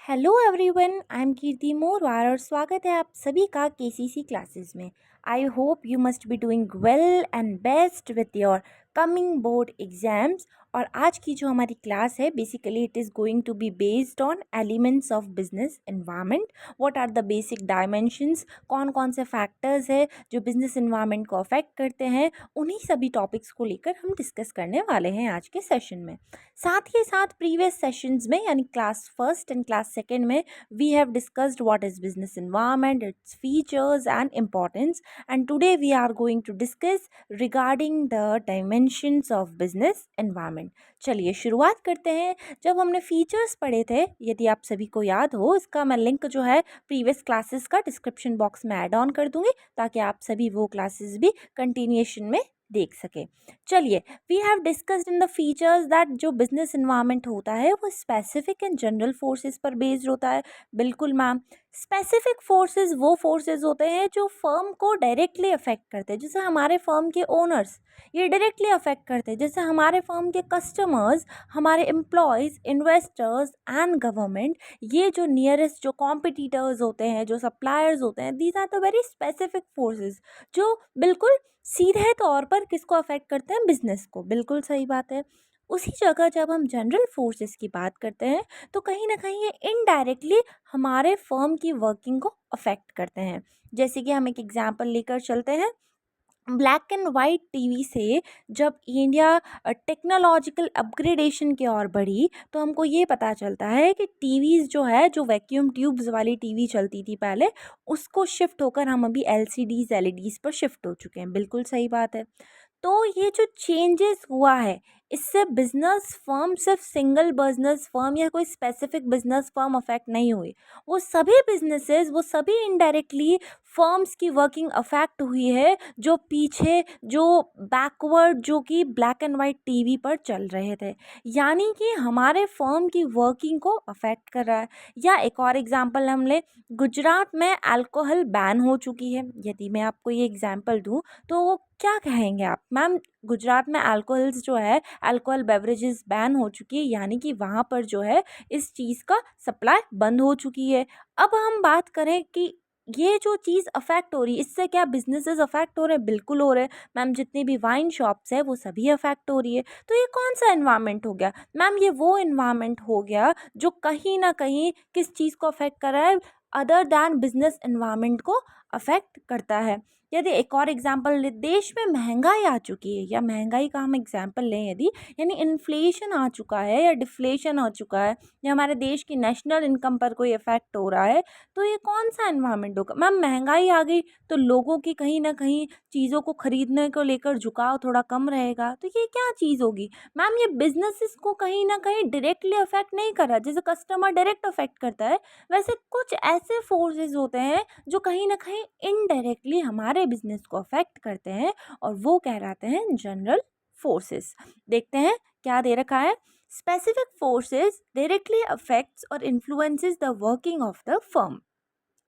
Hello everyone, I am कीर्ति मोरवार और स्वागत है आप सभी का केसीसी क्लासेस में। I hope you must be doing well and best with your coming board exams. और आज की जो हमारी क्लास है basically it is going to be based on elements of business environment. What are the basic dimensions, कौन कौन से factors है जो बिजनेस एनवायरनमेंट को अफेक्ट करते हैं, उन्हीं सभी टॉपिक्स को लेकर हम डिस्कस करने वाले हैं आज के सेशन में। साथ ही साथ प्रीवियस सेशंस में यानी class first and class second में we have discussed what is business environment, its features and importance, and today we are going to discuss regarding the dimensions of business environment. चलिए शुरुआत करते हैं। जब हमने features पढ़े थे, यदि आप सभी को याद हो, इसका मैं लिंक जो है प्रीवियस क्लासेस का डिस्क्रिप्शन बॉक्स में ऐड ऑन कर दूंगी ताकि आप सभी वो क्लासेस भी कंटिन्यूएशन में देख सके। चलिए, we have discussed in the features that जो बिजनेस इन्वायरमेंट होता है वो स्पेसिफिक एंड जनरल फोर्सेस पर बेस्ड होता है। बिल्कुल मैम, स्पेसिफिक फोर्सेस वो फोर्सेस होते हैं जो फर्म को डायरेक्टली अफेक्ट करते हैं, जैसे हमारे फर्म के ओनर्स ये डायरेक्टली अफेक्ट करते हैं, जैसे हमारे फर्म के कस्टमर्स, हमारे एम्प्लॉयज़, इन्वेस्टर्स एंड गवर्नमेंट। ये जो नियरेस्ट जो कॉम्पिटिटर्स होते हैं, जो सप्लायर्स होते हैं, these are the very specific forces जो बिल्कुल सीधे तौर पर किसको अफेक्ट करते हैं, बिजनेस को। बिल्कुल सही बात है। उसी जगह जब हम जनरल फोर्सेस की बात करते हैं तो कहीं ना कहीं ये इनडायरेक्टली हमारे फर्म की वर्किंग को अफेक्ट करते हैं। जैसे कि हम एक एग्जांपल लेकर चलते हैं। ब्लैक एंड वाइट टीवी से जब इंडिया टेक्नोलॉजिकल अपग्रेडेशन की ओर बढ़ी तो हमको ये पता चलता है कि टीवीज़ जो है, जो वैक्यूम ट्यूब्स वाली टीवी चलती थी पहले, उसको शिफ्ट होकर हम अभी एलसीडीज एलईडीज पर शिफ्ट हो चुके हैं। बिल्कुल सही बात है। तो ये जो चेंजेस हुआ है, इससे बिजनेस फर्म सिर्फ सिंगल बिजनेस फर्म या कोई स्पेसिफिक बिजनेस फर्म अफेक्ट नहीं हुई, वो सभी बिजनेसेस, वो सभी इनडायरेक्टली फर्म्स की वर्किंग अफेक्ट हुई है जो पीछे, जो बैकवर्ड, जो कि ब्लैक एंड वाइट टीवी पर चल रहे थे, यानी कि हमारे फर्म की वर्किंग को अफेक्ट कर रहा है। या एक और एग्जांपल हम ले, गुजरात में अल्कोहल बैन हो चुकी है। यदि मैं आपको ये एग्जांपल दूं तो वो क्या कहेंगे आप, मैम गुजरात में अल्कोहल्स जो है, अल्कोहल बेवरेजेस बैन हो चुकी है, यानी कि वहाँ पर जो है इस चीज़ का सप्लाई बंद हो चुकी है। अब हम बात करें कि ये जो चीज़ अफेक्ट हो रही है, इससे क्या बिजनेसेस अफेक्ट हो रहे हैं? बिल्कुल हो रहे हैं मैम। जितनी भी वाइन शॉप्स है वो सभी अफेक्ट हो रही है। तो ये कौन सा एनवायरनमेंट हो गया मैम? ये वो एनवायरनमेंट हो गया जो कहीं ना कहीं किस चीज़ को अफेक्ट कर रहा है, अदर दैन बिजनेस एनवायरनमेंट को अफेक्ट करता है। यदि एक और एग्जांपल ले, देश में महंगाई आ चुकी है, या महंगाई का हम एग्जांपल लें यदि, यानी इन्फ्लेशन आ चुका है या डिफ्लेशन आ चुका है, या हमारे देश की नेशनल इनकम पर कोई इफेक्ट हो रहा है, तो ये कौन सा एनवायरनमेंट होगा मैम? महंगाई आ गई तो लोगों की कहीं ना कहीं चीज़ों को खरीदने को लेकर झुकाव थोड़ा कम रहेगा, तो ये क्या चीज़ होगी मैम? ये बिजनेसेस को कहीं ना कहीं डायरेक्टली अफेक्ट नहीं कर रहा, जैसे कस्टमर डायरेक्ट अफेक्ट करता है, वैसे कुछ ऐसे फोर्सेस होते हैं जो कहीं ना कहीं इनडायरेक्टली हमारे बिजनेस को अफेक्ट करते हैं, और वो कहलाते हैं जनरल फोर्सेस। देखते हैं क्या दे रखा है। स्पेसिफिक फोर्सेस डायरेक्टली अफेक्ट्स और influences the working of the firm.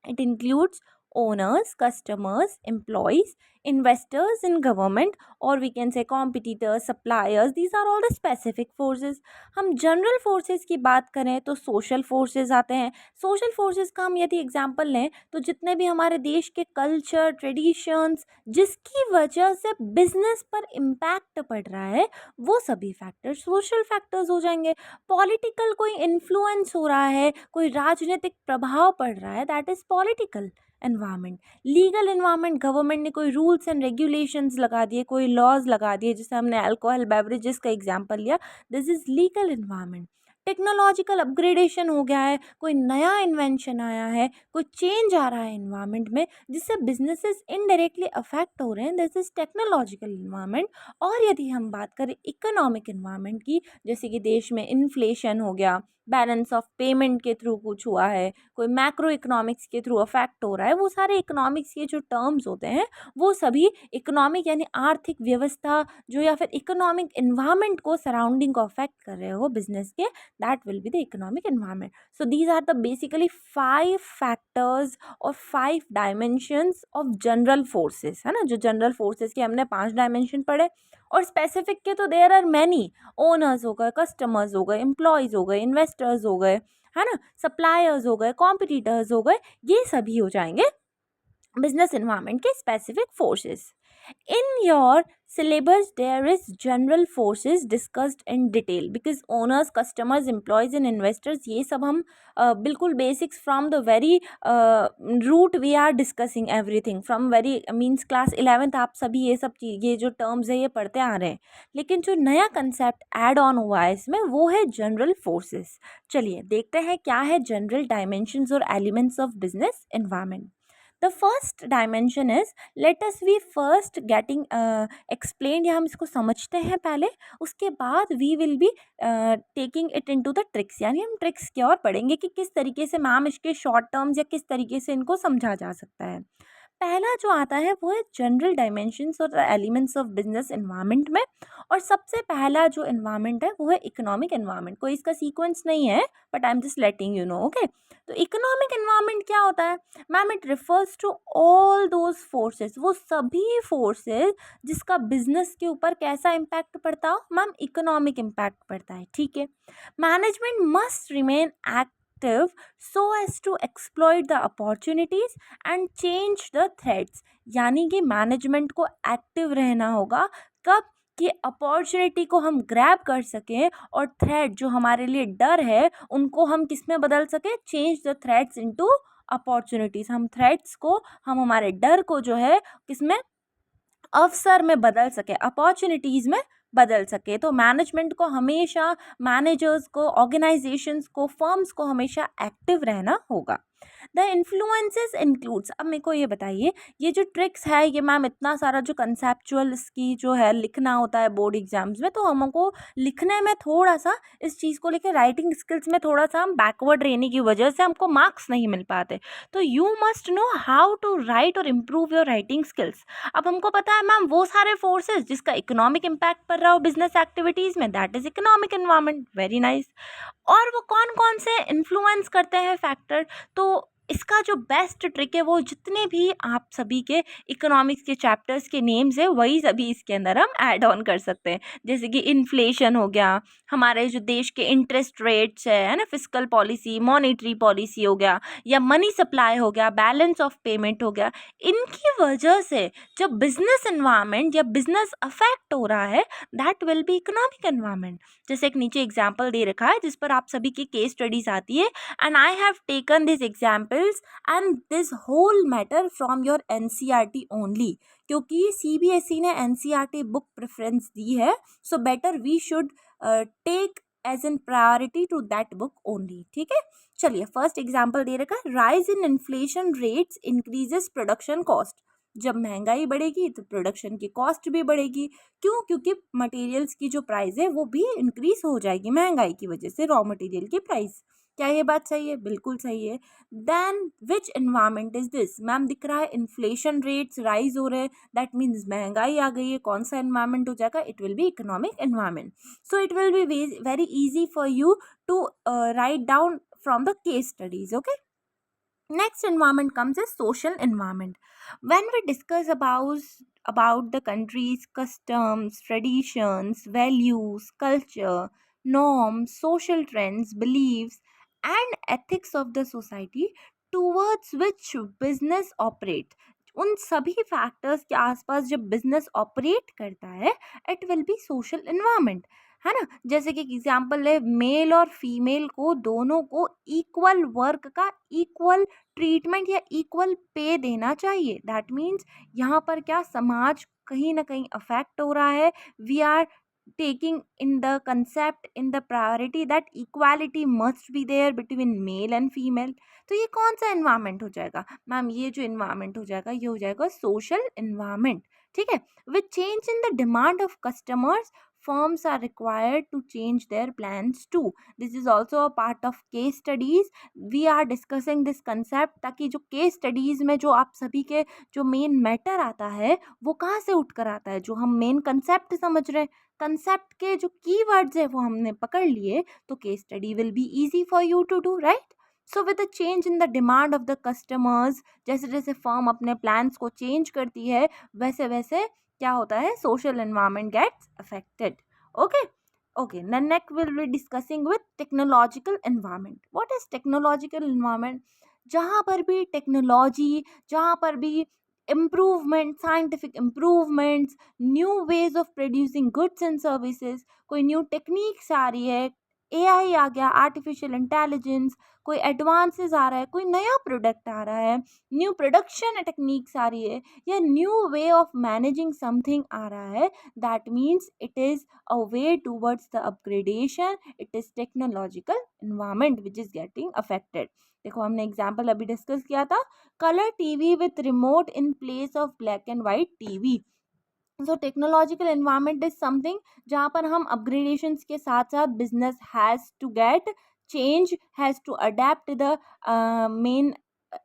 It includes owners, customers, employees, investors in government, or we can say competitors, suppliers. These are all the specific forces. हम general forces की बात करें तो social forces आते हैं। Social forces का हम यदि एग्जांपल लें तो जितने भी हमारे देश के कल्चर, ट्रेडिशंस, जिसकी वजह से बिजनेस पर इम्पैक्ट पड़ रहा है, वो सभी फैक्टर्स सोशल फैक्टर्स हो जाएंगे। पॉलिटिकल कोई इन्फ्लुएंस हो रहा है, कोई राजनीतिक प्रभाव पड़ रहा है, that is political environment. Legal environment, government ने कोई रूल्स एंड रेगुलेशंस लगा दिए, कोई लॉज लगा दिए, जैसे हमने अल्कोहल बेवरेजेस का एग्जांपल लिया, this is legal environment. Technological upgradation हो गया है, कोई नया इन्वेंशन आया है, कोई चेंज आ रहा है इन्वायरमेंट में, जिससे बिजनेसेस इनडायरेक्टली अफेक्ट हो रहे हैं, दिस इज टेक्नोलॉजिकल इन्वायरमेंट। और यदि हम बात करें इकोनॉमिक इन्वायरमेंट की, जैसे कि देश में इन्फ्लेशन हो गया, बैलेंस ऑफ पेमेंट के थ्रू कुछ हुआ है, कोई मैक्रो इकोनॉमिक्स के थ्रू अफेक्ट हो रहा है, वो सारे इकोनॉमिक्स के जो टर्म्स होते हैं वो सभी इकोनॉमिक यानी आर्थिक व्यवस्था जो, या फिर इकोनॉमिक इन्वायरमेंट को, सराउंडिंग को अफेक्ट कर रहे हो बिजनेस के, that will be the economic environment. So these are the basically 5 factors और 5 डायमेंशंस ऑफ जनरल फोर्सेस, है ना। जो जनरल फोर्सेस के हमने 5 डायमेंशन पढ़े, और स्पेसिफिक के तो देयर आर मैनी। ओनर्स हो गए, कस्टमर्स हो गए, एम्प्लॉयज़ हो गए, इन्वेस्टर्स हो गए, है ना, सप्लायर्स हो गए, कॉम्पिटिटर्स हो गए, ये सभी हो जाएंगे बिजनेस एनवायरनमेंट के specific forces. In your syllabus, there is general forces discussed in detail because owners, customers, employees and investors ये सब हम बिल्कुल basics from the very root we are discussing everything from very means class 11th आप सभी ये सब चीज ये जो terms है ये पढ़ते आ रहे हैं. लेकिन जो नया concept add on हुआ है इसमें वो है general forces. चलिए देखते हैं क्या है general dimensions और elements of business environment. The first dimension is let us be first getting explained या हम इसको समझते हैं पहले, उसके बाद we will be taking it into the tricks, यानी हम ट्रिक्स की ओर पढ़ेंगे कि किस तरीके से मैम इसके शॉर्ट टर्म्स या किस तरीके से इनको समझा जा सकता है. पहला जो आता है वो है जनरल डायमेंशंस और एलिमेंट्स ऑफ बिजनेस एनवायरनमेंट में. और सबसे पहला जो एनवायरनमेंट है वो है इकोनॉमिक एनवायरनमेंट. कोई इसका सीक्वेंस नहीं है but I am just letting you know. Okay, तो इकोनॉमिक एनवायरनमेंट क्या होता है ma'am? It refers to all those forces, वो सभी फोर्सेस जिसका बिजनेस के ऊपर कैसा इम्पैक्ट पड़ता हो मैम? इकोनॉमिक इम्पैक्ट पड़ता है. ठीक है, management must remain active so as to exploit the opportunities and change the threats. यानी कि मैनेजमेंट को एक्टिव रहना होगा कब? कि अपॉर्चुनिटी को हम ग्रैब कर सकें और थ्रेट जो हमारे लिए डर है उनको हम किस में बदल सकें? Change the threats into opportunities. हम थ्रेट्स को, हम हमारे डर को जो है किसमें? अवसर में बदल सके, अपॉर्चुनिटीज़ में बदल सके. तो मैनेजमेंट को हमेशा, मैनेजर्स को, ऑर्गेनाइजेशंस को, फर्म्स को हमेशा एक्टिव रहना होगा. The influences includes. अब मेरे को ये बताइए, ये जो ट्रिक्स है ये मैम इतना सारा जो कंसेप्चुअल इसकी जो है लिखना होता है बोर्ड एग्जाम्स में, तो हमको लिखने में थोड़ा सा इस चीज़ को लेकर राइटिंग स्किल्स में थोड़ा सा हम बैकवर्ड रहने की वजह से हमको मार्क्स नहीं मिल पाते. तो you must know how to write और इम्प्रूव योर राइटिंग स्किल्स. अब हमको पता है मैम वो सारे फोर्सेस जिसका इकोनॉमिक इम्पैक्ट पड़ रहा हो बिजनेस एक्टिविटीज़ में, that is economic environment. Very nice. और वो कौन कौन से इन्फ्लुएंस करते हैं फैक्टर? तो इसका जो बेस्ट ट्रिक है वो जितने भी आप सभी के इकोनॉमिक्स के चैप्टर्स के नेम्स है वही सभी इसके अंदर हम ऐड ऑन कर सकते हैं. जैसे कि इन्फ्लेशन हो गया, हमारे जो देश के इंटरेस्ट रेट्स है ना, फिस्कल पॉलिसी, मॉनेटरी पॉलिसी हो गया, या मनी सप्लाई हो गया, बैलेंस ऑफ पेमेंट हो गया. इनकी वजह से जब बिजनेस एनवायरनमेंट या बिजनेस अफेक्ट हो रहा है that will be economic environment. जैसे एक नीचे एग्जाम्पल दे रखा है जिस पर आप सभी की केस स्टडीज आती है, and I have taken these examples and this whole matter from your NCERT only. क्योंकि CBSE ने NCERT बुक प्रेफरेंस दी है, so better we should take as in priority to that book only. ठीक है, चलिए first example दे रखा है, rise in inflation rates increases production cost. जब महंगाई बढ़ेगी तो प्रोडक्शन की कॉस्ट भी बढ़ेगी. क्यों? क्योंकि मटेरियल्स की जो प्राइस है वो भी इंक्रीज हो जाएगी महंगाई की वजह से, रॉ मटेरियल की प्राइस. क्या ये बात सही है? बिल्कुल सही है. Then which environment is this? Ma'am दिख रहा है इन्फ्लेशन रेट्स राइज हो रहे हैं, दैट मीन्स महंगाई आ गई है. कौन सा एनवायरनमेंट हो जाएगा? It will be economic environment. So it will be very easy for you to write down from the case studies. Okay, next environment comes as social environment. When we discuss about the country's customs, traditions, values, culture, norms, social trends, beliefs and ethics of the society towards which business operate, उन सभी factors के आसपास जब business operate करता है it will B social environment. है ना, जैसे कि एग्जांपल है, मेल और फीमेल को दोनों को इक्वल वर्क का इक्वल ट्रीटमेंट या इक्वल पे देना चाहिए. दैट मीन्स यहाँ पर क्या, समाज कहीं ना कहीं अफेक्ट हो रहा है. We are taking in the concept in the priority that equality must be there between male and female. तो ये कौन सा एनवायरनमेंट हो जाएगा मैम? ये जो एनवायरनमेंट हो जाएगा ये हो जाएगा सोशल एनवायरनमेंट. ठीक है, with change in the demand of customers firms are required to change their plans too. This is also a part of case studies. We are discussing this concept ताकि जो case studies में जो आप सभी के जो मेन मैटर आता है वो कहाँ से उठ कर आता है, जो हम मेन कंसेप्ट समझ रहे हैं, कंसेप्ट के जो कीवर्ड्स है वो हमने पकड़ लिए, तो case study will be easy for you to do, right. So with the change in the demand of the customers, जैसे जैसे फर्म अपने प्लान्स को चेंज करती है वैसे वैसे क्या होता है, social environment gets affected. Okay, Okay, then next we'll be discussing with technological environment. What is technological environment? जहाँ पर भी टेक्नोलॉजी, जहाँ पर भी improvement, scientific improvements, new ways of producing goods and services, कोई न्यू टेक्निक्स आ रही है, AI आ गया, आर्टिफिशियल इंटेलिजेंस, कोई एडवांसेस आ रहा है, कोई नया प्रोडक्ट आ रहा है, न्यू प्रोडक्शन टेक्निक्स आ रही है, या new way of managing something आ रहा है, that means it is a way towards the upgradation. It is technological environment which is getting affected. देखो हमने एग्जाम्पल अभी डिस्कस किया था, colour TV with remote in place of black and white TV. So technological environment is something जहाँ पर हम upgradations के साथ साथ business has to get change, has to adapt the main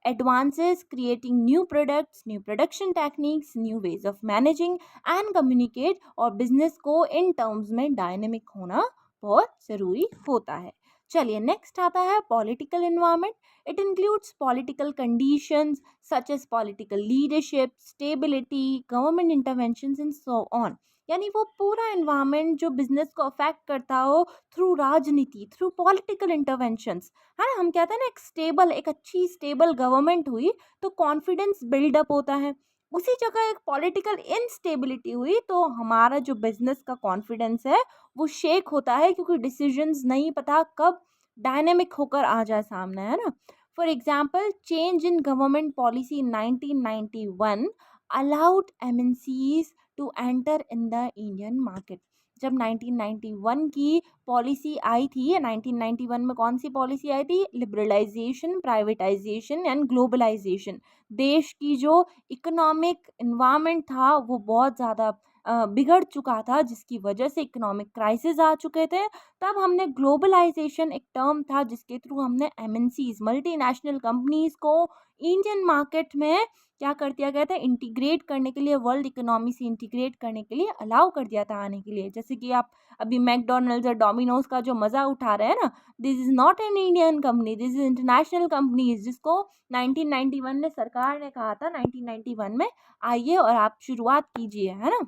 advances, creating new products, new production techniques, new ways of managing and communicate, और business को in terms में dynamic होना बहुत ज़रूरी होता है. चलिए नेक्स्ट आता है political environment. It includes political conditions such as political leadership, stability, government interventions and so on. यानी वो पूरा एनवायरनमेंट जो बिजनेस को अफेक्ट करता हो थ्रू राजनीति, थ्रू पॉलिटिकल इंटरवेंशंस, है ना. हम कहते हैं ना, एक स्टेबल, एक अच्छी स्टेबल गवर्नमेंट हुई तो कॉन्फिडेंस बिल्डअप होता है. उसी जगह एक पॉलिटिकल इनस्टेबिलिटी हुई तो हमारा जो बिजनेस का कॉन्फिडेंस है वो शेक होता है, क्योंकि डिसीजंस नहीं पता कब डायनेमिक होकर आ जाए सामने, है ना. For example, change in government policy in 1991 allowed MNCs to enter in the Indian market. जब 1991 की पॉलिसी आई थी, 1991 में कौन सी पॉलिसी आई थी? Liberalisation, privatisation and globalisation. देश की जो इकोनॉमिक इन्वायरमेंट था वो बहुत ज़्यादा बिगड़ चुका था, जिसकी वजह से इकोनॉमिक क्राइसिस आ चुके थे. तब हमने ग्लोबलाइजेशन, एक टर्म था जिसके थ्रू हमने एमएनसीज, मल्टीनेशनल कंपनीज को इंडियन मार्केट में क्या कर दिया गया था? इंटीग्रेट करने के लिए, वर्ल्ड इकोनॉमी से इंटीग्रेट करने के लिए अलाउ कर दिया था आने के लिए. जैसे कि आप अभी मैकडोनल्ड्स और डोमिनोज का जो मज़ा उठा रहे हैं ना, this is not an Indian company, this is international companies, जिसको 1991 में सरकार ने कहा था, 1991 में आइए और आप शुरुआत कीजिए, है ना,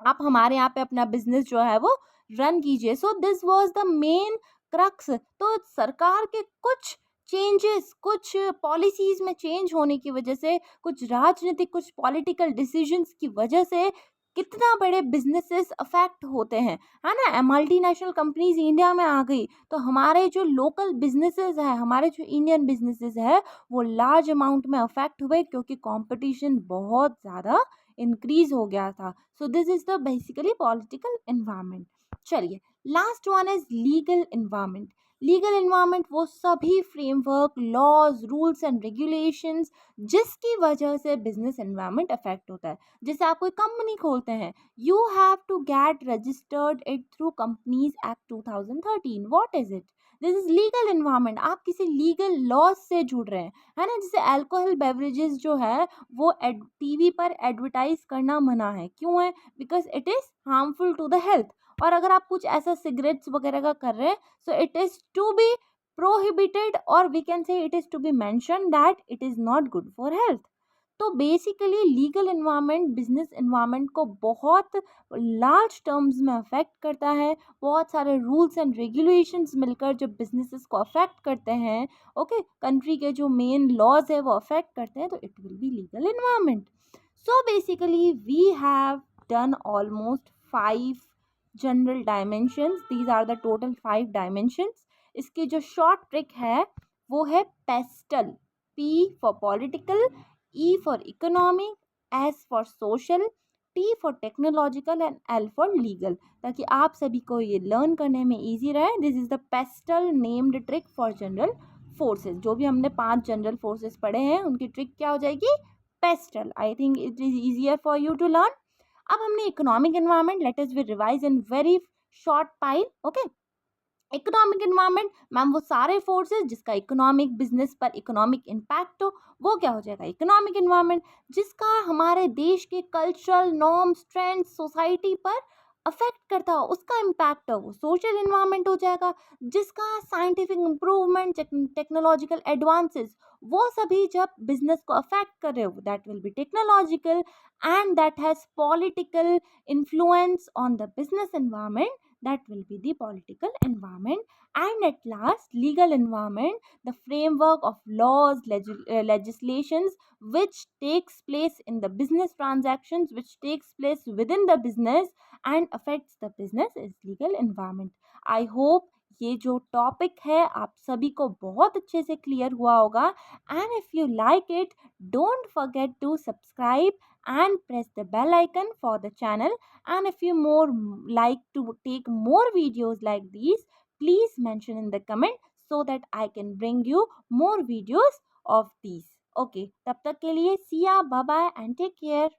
आप हमारे यहाँ पे अपना बिजनेस जो है वो रन कीजिए. So this was the main crux. तो सरकार के कुछ चेंजेस, कुछ पॉलिसीज में चेंज होने की वजह से, कुछ राजनीतिक, कुछ पॉलिटिकल डिसीजंस की वजह से कितना बड़े बिजनेसेस अफेक्ट होते हैं, है ना. मल्टीनेशनल कंपनीज इंडिया में आ गई तो हमारे जो लोकल बिजनेसेस है, हमारे जो इंडियन बिजनेसेस है, वो लार्ज अमाउंट में अफेक्ट हुए, क्योंकि कंपटीशन बहुत ज़्यादा इंक्रीज हो गया था. So this is the basically political environment. चलिए, last one is legal environment. Legal environment वो सभी framework, laws, rules and regulations जिसकी वजह से बिजनेस एनवायरनमेंट अफेक्ट होता है. जैसे आप कोई कंपनी खोलते हैं, you have to get registered it through companies act 2013. What is it? This is legal environment. आप किसी लीगल लॉज से जुड़ रहे हैं, है ना. जैसे अल्कोहल बेवरेजेस जो है वो टीवी पर एडवर्टाइज करना मना है. क्यों है? Because it is harmful to the health. और अगर आप कुछ ऐसा सिगरेट्स वगैरह का कर रहे हैं, so it is to be prohibited, और we can say it is to be mention that it is not good for health. तो basically legal environment business environment को बहुत लार्ज टर्म्स में अफेक्ट करता है. बहुत सारे रूल्स एंड रेगुलेशंस मिलकर जब बिजनेसेस को अफेक्ट करते हैं, ओके, कंट्री के जो मेन लॉज है वो अफेक्ट करते हैं, तो it will be legal environment. So basically we have done almost 5 general dimensions. These are the total 5 dimensions. इसकी जो शॉर्ट ट्रिक है वो है pastel. P for political, E for economic, S for social, T for technological and L for legal. ताकि आप सभी को ये लर्न करने में easy रहे. This is the pastel named trick for general forces. जो भी हमने 5 जनरल फोर्सेस पढ़े हैं उनकी ट्रिक क्या हो जाएगी? PESTEL. I think it is easier for you to learn. अब हमने economic environment, let us we revise in very short pile. Okay, economic environment ma'am वो सारे फोर्सेस जिसका इकोनॉमिक बिजनेस पर इकोनॉमिक इम्पैक्ट हो, वो क्या हो जाएगा? Economic environment. जिसका हमारे देश के कल्चरल नॉर्म्स, ट्रेंड्स, सोसाइटी पर अफेक्ट करता हो, उसका इम्पैक्ट हो, वो सोशल एनवायरनमेंट हो जाएगा. जिसका साइंटिफिक इम्प्रूवमेंट, टेक्नोलॉजिकल एडवांसेस, वो सभी जब बिजनेस को अफेक्ट कर रहे हो, that will B technological. And that has political influence on the business environment, that will be the political environment. And at last, legal environment, the framework of laws, legislations which takes place in the business transactions, which takes place within the business and affects the business, is legal environment. I hope ये जो topic है आप सभी को बहुत अच्छे से clear हुआ होगा. And if you like it, don't forget to subscribe and press the bell icon for the channel. And if you more like to take more videos like these, please mention in the comment so that I can bring you more videos of these. Okay, तब तक के लिए see ya, bye bye and take care.